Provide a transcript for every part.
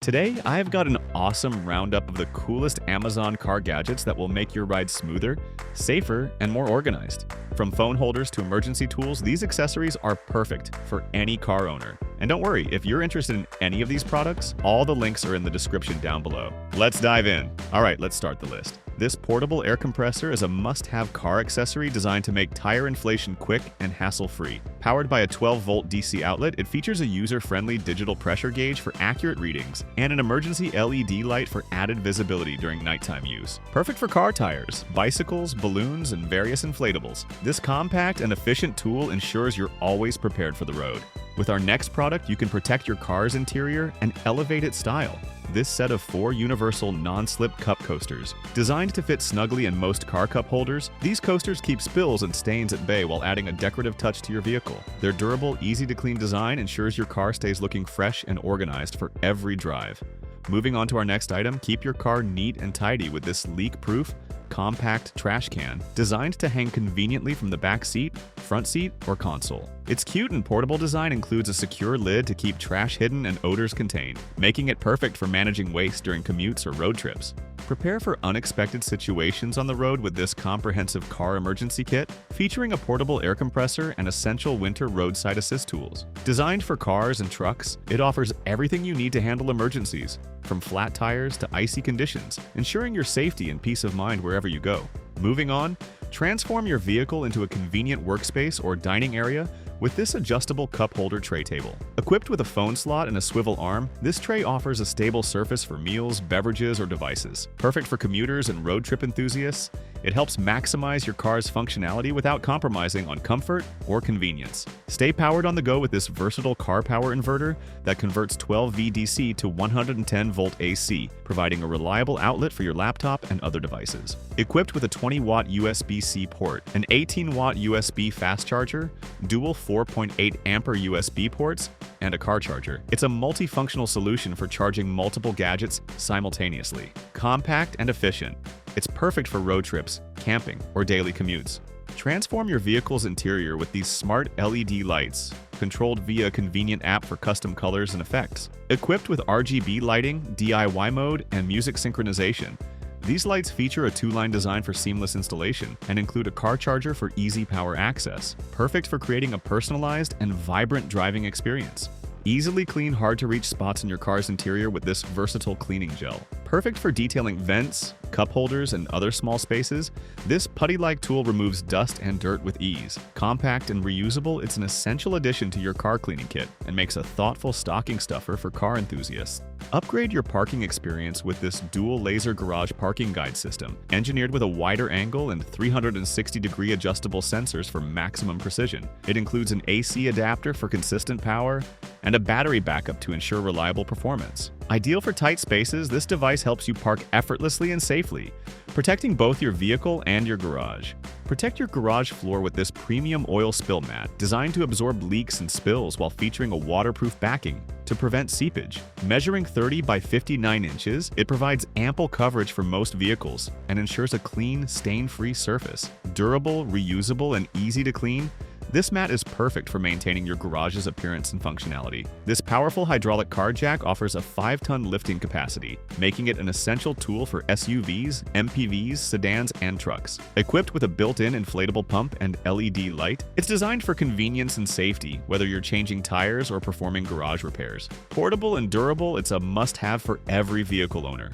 Today, I've got an awesome roundup of the coolest Amazon car gadgets that will make your ride smoother, safer, and more organized. From phone holders to emergency tools, these accessories are perfect for any car owner. And don't worry, if you're interested in any of these products, all the links are in the description down below. Let's dive in. All right, let's start the list. This portable air compressor is a must-have car accessory designed to make tire inflation quick and hassle-free. Powered by a 12-volt DC outlet, it features a user-friendly digital pressure gauge for accurate readings and an emergency LED light for added visibility during nighttime use. Perfect for car tires, bicycles, balloons, and various inflatables. This compact and efficient tool ensures you're always prepared for the road. With our next product, you can protect your car's interior and elevate its style. This set of 4 universal non-slip cup coasters. Designed to fit snugly in most car cup holders, these coasters keep spills and stains at bay while adding a decorative touch to your vehicle. Their durable, easy-to-clean design ensures your car stays looking fresh and organized for every drive. Moving on to our next item, keep your car neat and tidy with this leak-proof, compact trash can designed to hang conveniently from the back seat, front seat, or console. Its cute and portable design includes a secure lid to keep trash hidden and odors contained, making it perfect for managing waste during commutes or road trips. Prepare for unexpected situations on the road with this comprehensive car emergency kit, featuring a portable air compressor and essential winter roadside assist tools. Designed for cars and trucks, it offers everything you need to handle emergencies, from flat tires to icy conditions, ensuring your safety and peace of mind wherever you go. Moving on, transform your vehicle into a convenient workspace or dining area with this adjustable cup holder tray table. Equipped with a phone slot and a swivel arm, this tray offers a stable surface for meals, beverages, or devices. Perfect for commuters and road trip enthusiasts, it helps maximize your car's functionality without compromising on comfort or convenience. Stay powered on the go with this versatile car power inverter that converts 12V DC to 110-volt AC, providing a reliable outlet for your laptop and other devices. Equipped with a 20-watt USB-C port, an 18-watt USB fast charger, dual 4.8 ampere USB ports, and a car charger, it's a multifunctional solution for charging multiple gadgets simultaneously. Compact and efficient, it's perfect for road trips, camping, or daily commutes. Transform your vehicle's interior with these smart LED lights, controlled via a convenient app for custom colors and effects. Equipped with RGB lighting, DIY mode, and music synchronization, these lights feature a 2-line design for seamless installation and include a car charger for easy power access, perfect for creating a personalized and vibrant driving experience. Easily clean hard-to-reach spots in your car's interior with this versatile cleaning gel. Perfect for detailing vents, cup holders, and other small spaces, this putty-like tool removes dust and dirt with ease. Compact and reusable, it's an essential addition to your car cleaning kit and makes a thoughtful stocking stuffer for car enthusiasts. Upgrade your parking experience with this dual laser garage parking guide system, engineered with a wider angle and 360-degree adjustable sensors for maximum precision. It includes an AC adapter for consistent power and a battery backup to ensure reliable performance. Ideal for tight spaces, this device helps you park effortlessly and safely, protecting both your vehicle and your garage. Protect your garage floor with this premium oil spill mat, designed to absorb leaks and spills while featuring a waterproof backing to prevent seepage. Measuring 30 by 59 inches, it provides ample coverage for most vehicles and ensures a clean, stain-free surface. Durable, reusable, and easy to clean, this mat is perfect for maintaining your garage's appearance and functionality. This powerful hydraulic car jack offers a 5-ton lifting capacity, making it an essential tool for SUVs, MPVs, sedans, and trucks. Equipped with a built-in inflatable pump and LED light, it's designed for convenience and safety, whether you're changing tires or performing garage repairs. Portable and durable, it's a must-have for every vehicle owner.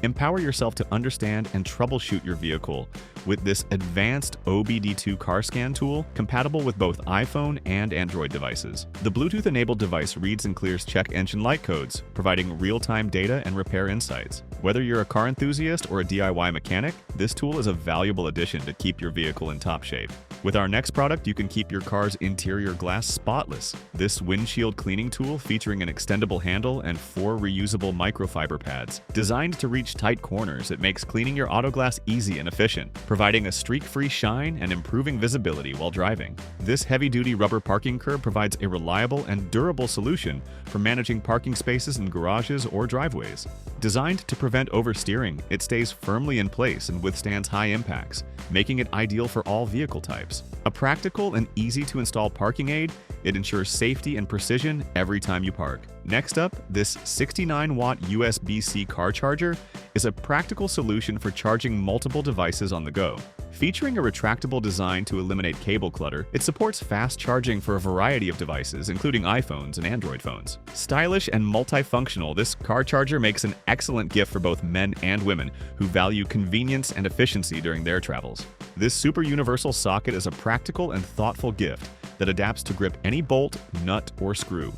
Empower yourself to understand and troubleshoot your vehicle with this advanced OBD2 car scan tool compatible with both iPhone and Android devices. The Bluetooth-enabled device reads and clears check engine light codes, providing real-time data and repair insights. Whether you're a car enthusiast or a DIY mechanic, this tool is a valuable addition to keep your vehicle in top shape. With our next product, you can keep your car's interior glass spotless. This windshield cleaning tool, featuring an extendable handle and 4 reusable microfiber pads. Designed to reach tight corners, it makes cleaning your auto glass easy and efficient, providing a streak-free shine and improving visibility while driving. This heavy-duty rubber parking curb provides a reliable and durable solution for managing parking spaces in garages or driveways. Designed to prevent oversteering, it stays firmly in place and withstands high impacts, making it ideal for all vehicle types. A practical and easy-to-install parking aid, It ensures safety and precision every time you park. Next up, this 69-watt USBC Car Charger is a practical solution for charging multiple devices on the go. Featuring a retractable design to eliminate cable clutter, it supports fast charging for a variety of devices, including iPhones and Android phones. Stylish and multifunctional, this car charger makes an excellent gift for both men and women who value convenience and efficiency during their travels. This super universal socket is a practical and thoughtful gift that adapts to grip any bolt, nut, or screw,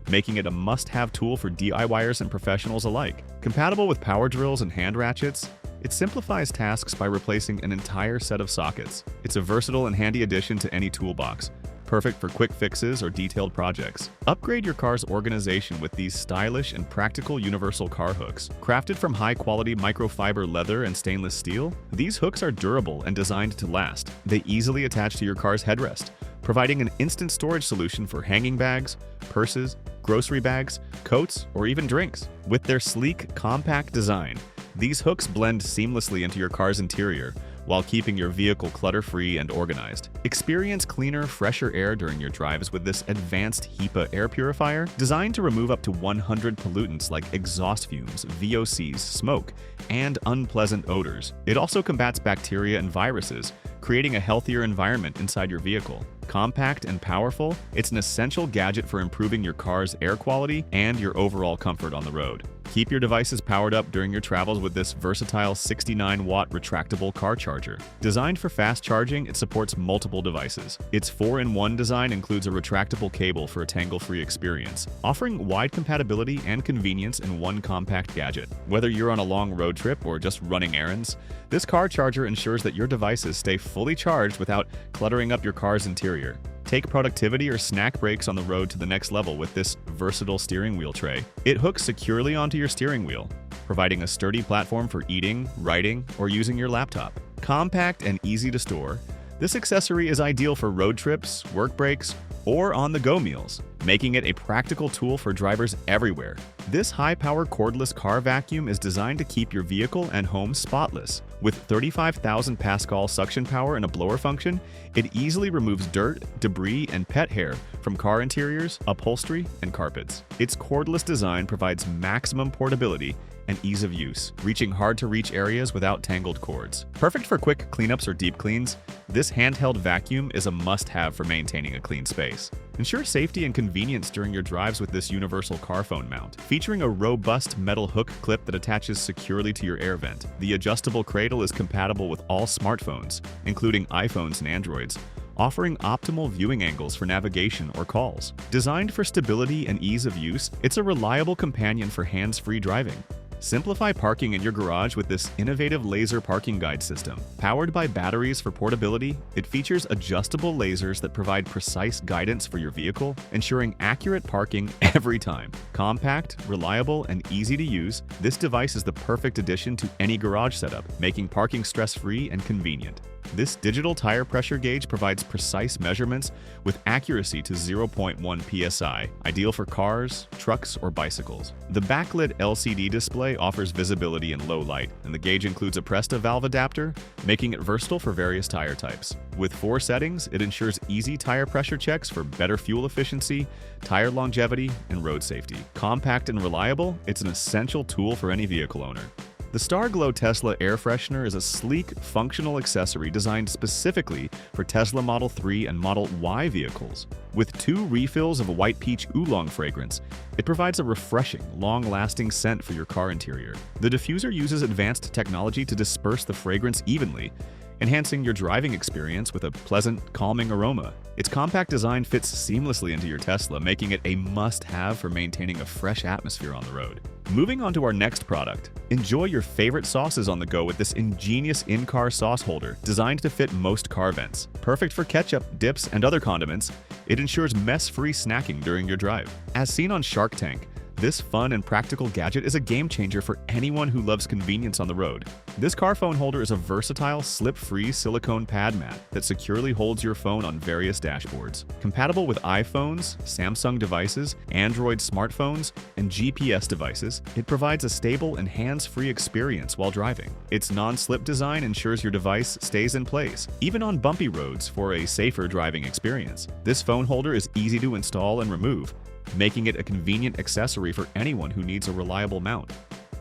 making it a must-have tool for DIYers and professionals alike. Compatible with power drills and hand ratchets, it simplifies tasks by replacing an entire set of sockets. It's a versatile and handy addition to any toolbox, perfect for quick fixes or detailed projects. Upgrade your car's organization with these stylish and practical universal car hooks. Crafted from high-quality microfiber leather and stainless steel, these hooks are durable and designed to last. They easily attach to your car's headrest, providing an instant storage solution for hanging bags, purses, grocery bags, coats, or even drinks. With their sleek, compact design, these hooks blend seamlessly into your car's interior while keeping your vehicle clutter-free and organized. Experience cleaner, fresher air during your drives with this advanced HEPA Air Purifier, designed to remove up to 100 pollutants like exhaust fumes, VOCs, smoke, and unpleasant odors. It also combats bacteria and viruses, creating a healthier environment inside your vehicle. Compact and powerful, it's an essential gadget for improving your car's air quality and your overall comfort on the road. Keep your devices powered up during your travels with this versatile 69-watt retractable car charger. Designed for fast charging, it supports multiple devices. Its 4-in-1 design includes a retractable cable for a tangle-free experience, offering wide compatibility and convenience in one compact gadget. Whether you're on a long road trip or just running errands, this car charger ensures that your devices stay fully charged without cluttering up your car's interior. Take productivity or snack breaks on the road to the next level with this versatile steering wheel tray. It hooks securely onto your steering wheel, providing a sturdy platform for eating, writing, or using your laptop. Compact and easy to store, this accessory is ideal for road trips, work breaks, or on-the-go meals, making it a practical tool for drivers everywhere. This high-power cordless car vacuum is designed to keep your vehicle and home spotless. With 35,000 Pascal suction power and a blower function, it easily removes dirt, debris, and pet hair from car interiors, upholstery, and carpets. Its cordless design provides maximum portability and ease of use, reaching hard-to-reach areas without tangled cords. Perfect for quick cleanups or deep cleans, this handheld vacuum is a must-have for maintaining a clean space. Ensure safety and convenience during your drives with this universal car phone mount. Featuring a robust metal hook clip that attaches securely to your air vent, the adjustable cradle is compatible with all smartphones, including iPhones and Androids, offering optimal viewing angles for navigation or calls. Designed for stability and ease of use, it's a reliable companion for hands-free driving. Simplify parking in your garage with this innovative laser parking guide system. Powered by batteries for portability, it features adjustable lasers that provide precise guidance for your vehicle, ensuring accurate parking every time. Compact, reliable, and easy to use, this device is the perfect addition to any garage setup, making parking stress-free and convenient. This digital tire pressure gauge provides precise measurements with accuracy to 0.1 psi, ideal for cars, trucks, or bicycles. The backlit LCD display offers visibility in low light, and the gauge includes a Presta valve adapter, making it versatile for various tire types. With 4 settings, it ensures easy tire pressure checks for better fuel efficiency, tire longevity, and road safety. Compact and reliable, it's an essential tool for any vehicle owner. The Starglow Tesla Air Freshener is a sleek, functional accessory designed specifically for Tesla Model 3 and Model Y vehicles. With 2 refills of a white peach oolong fragrance, it provides a refreshing, long-lasting scent for your car interior. The diffuser uses advanced technology to disperse the fragrance evenly, enhancing your driving experience with a pleasant, calming aroma. Its compact design fits seamlessly into your Tesla, making it a must-have for maintaining a fresh atmosphere on the road. Moving on to our next product. Enjoy your favorite sauces on the go with this ingenious in-car sauce holder designed to fit most car vents. Perfect for ketchup, dips, and other condiments, it ensures mess-free snacking during your drive. As seen on Shark Tank, This fun and practical gadget is a game changer for anyone who loves convenience on the road. This car phone holder is a versatile, slip-free silicone pad mat that securely holds your phone on various dashboards. Compatible with iPhones, Samsung devices, Android smartphones, and GPS devices, it provides a stable and hands-free experience while driving. Its non-slip design ensures your device stays in place, even on bumpy roads, for a safer driving experience. This phone holder is easy to install and remove, making it a convenient accessory for anyone who needs a reliable mount.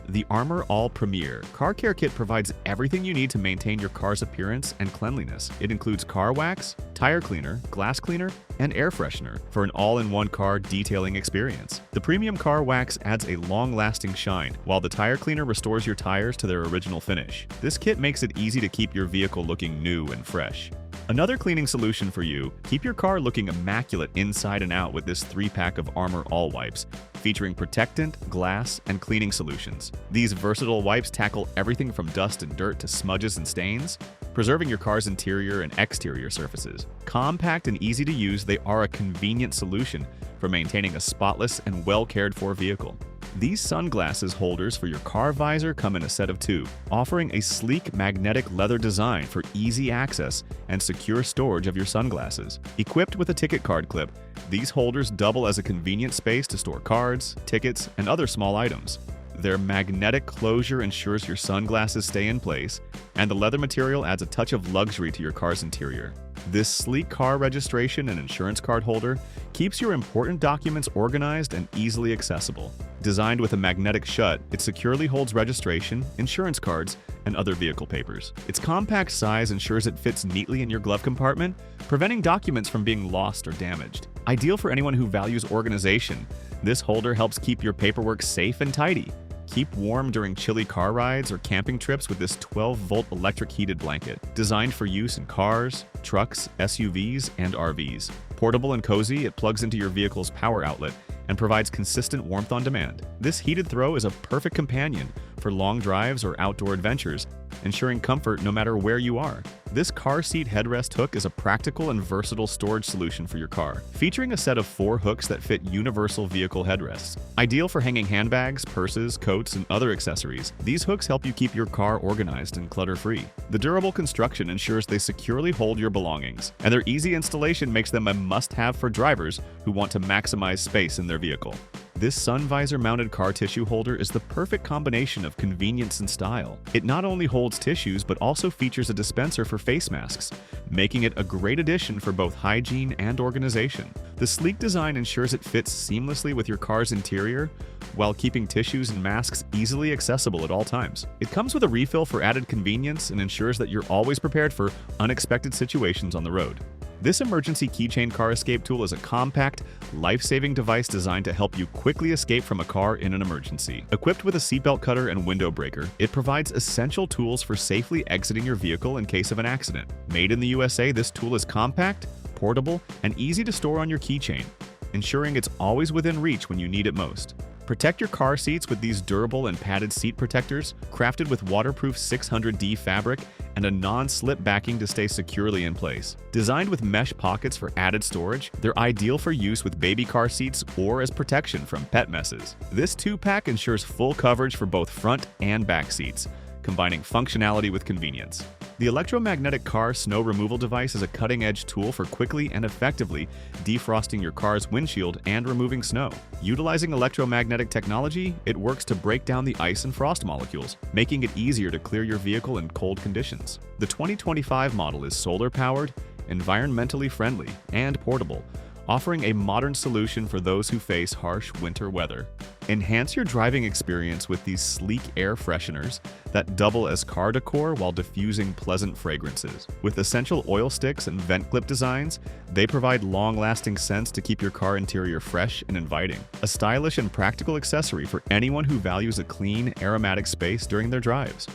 The Armor All Premier Car Care Kit provides everything you need to maintain your car's appearance and cleanliness. It includes car wax, tire cleaner, glass cleaner, and air freshener for an all-in-one car detailing experience. The premium car wax adds a long-lasting shine, while the tire cleaner restores your tires to their original finish. This kit makes it easy to keep your vehicle looking new and fresh. Another cleaning solution for you: keep your car looking immaculate inside and out with this 3-pack of Armor All wipes, featuring protectant, glass, and cleaning solutions. These versatile wipes tackle everything from dust and dirt to smudges and stains, preserving your car's interior and exterior surfaces. Compact and easy to use, they are a convenient solution for maintaining a spotless and well-cared-for vehicle. These sunglasses holders for your car visor come in a set of 2, offering a sleek magnetic leather design for easy access and secure storage of your sunglasses. Equipped with a ticket card clip, these holders double as a convenient space to store cards, tickets, and other small items. Their magnetic closure ensures your sunglasses stay in place, and the leather material adds a touch of luxury to your car's interior. This sleek car registration and insurance card holder keeps your important documents organized and easily accessible. Designed with a magnetic shut, it securely holds registration, insurance cards, and other vehicle papers. Its compact size ensures it fits neatly in your glove compartment, preventing documents from being lost or damaged. Ideal for anyone who values organization, this holder helps keep your paperwork safe and tidy. Keep warm during chilly car rides or camping trips with this 12-volt electric heated blanket, designed for use in cars, trucks, SUVs, and RVs. Portable and cozy, it plugs into your vehicle's power outlet and provides consistent warmth on demand. This heated throw is a perfect companion for long drives or outdoor adventures, ensuring comfort no matter where you are. This car seat headrest hook is a practical and versatile storage solution for your car, featuring a set of 4 hooks that fit universal vehicle headrests. Ideal for hanging handbags, purses, coats, and other accessories, these hooks help you keep your car organized and clutter-free. The durable construction ensures they securely hold your belongings, and their easy installation makes them a must-have for drivers who want to maximize space in their vehicle. This sun visor mounted car tissue holder is the perfect combination of convenience and style. It not only holds tissues but also features a dispenser for face masks, making it a great addition for both hygiene and organization. The sleek design ensures it fits seamlessly with your car's interior while keeping tissues and masks easily accessible at all times. It comes with a refill for added convenience and ensures that you're always prepared for unexpected situations on the road. This emergency keychain car escape tool is a compact, life-saving device designed to help you quickly escape from a car in an emergency. Equipped with a seatbelt cutter and window breaker, it provides essential tools for safely exiting your vehicle in case of an accident. Made in the USA, this tool is compact, portable, and easy to store on your keychain, ensuring it's always within reach when you need it most. Protect your car seats with these durable and padded seat protectors, crafted with waterproof 600D fabric and a non-slip backing to stay securely in place. Designed with mesh pockets for added storage, they're ideal for use with baby car seats or as protection from pet messes. This 2-pack ensures full coverage for both front and back seats, combining functionality with convenience. The electromagnetic car snow removal device is a cutting-edge tool for quickly and effectively defrosting your car's windshield and removing snow. Utilizing electromagnetic technology, it works to break down the ice and frost molecules, making it easier to clear your vehicle in cold conditions. The 2025 model is solar-powered, environmentally friendly, and portable, offering a modern solution for those who face harsh winter weather. Enhance your driving experience with these sleek air fresheners that double as car decor while diffusing pleasant fragrances. With essential oil sticks and vent clip designs, they provide long-lasting scents to keep your car interior fresh and inviting. A stylish and practical accessory for anyone who values a clean, aromatic space during their drives.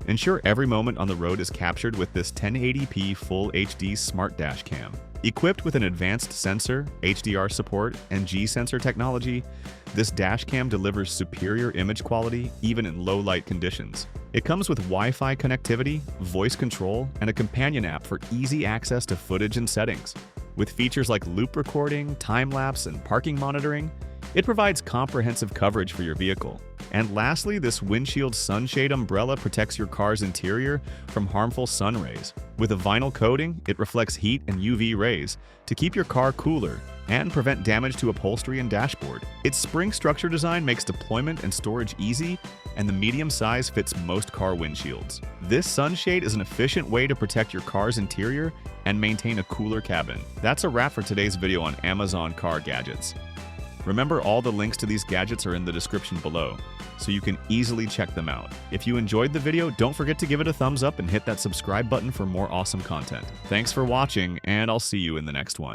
Ensure every moment on the road is captured with this 1080p Full HD Smart Dash Cam. Equipped with an advanced sensor, HDR support, and G-sensor technology, this dash cam delivers superior image quality even in low-light conditions. It comes with Wi-Fi connectivity, voice control, and a companion app for easy access to footage and settings. With features like loop recording, time-lapse, and parking monitoring, It provides comprehensive coverage for your vehicle. And lastly, this Windshield Sun Shade umbrella protects your car's interior from harmful sun rays. With a vinyl coating, it reflects heat and UV rays to keep your car cooler and prevent damage to upholstery and dashboard. Its spring structure design makes deployment and storage easy, and the medium size fits most car windshields. This sunshade is an efficient way to protect your car's interior and maintain a cooler cabin. That's a wrap for today's video on Amazon car gadgets. Remember, all the links to these gadgets are in the description below, so you can easily check them out. If you enjoyed the video, don't forget to give it a thumbs up and hit that subscribe button for more awesome content. Thanks for watching, and I'll see you in the next one.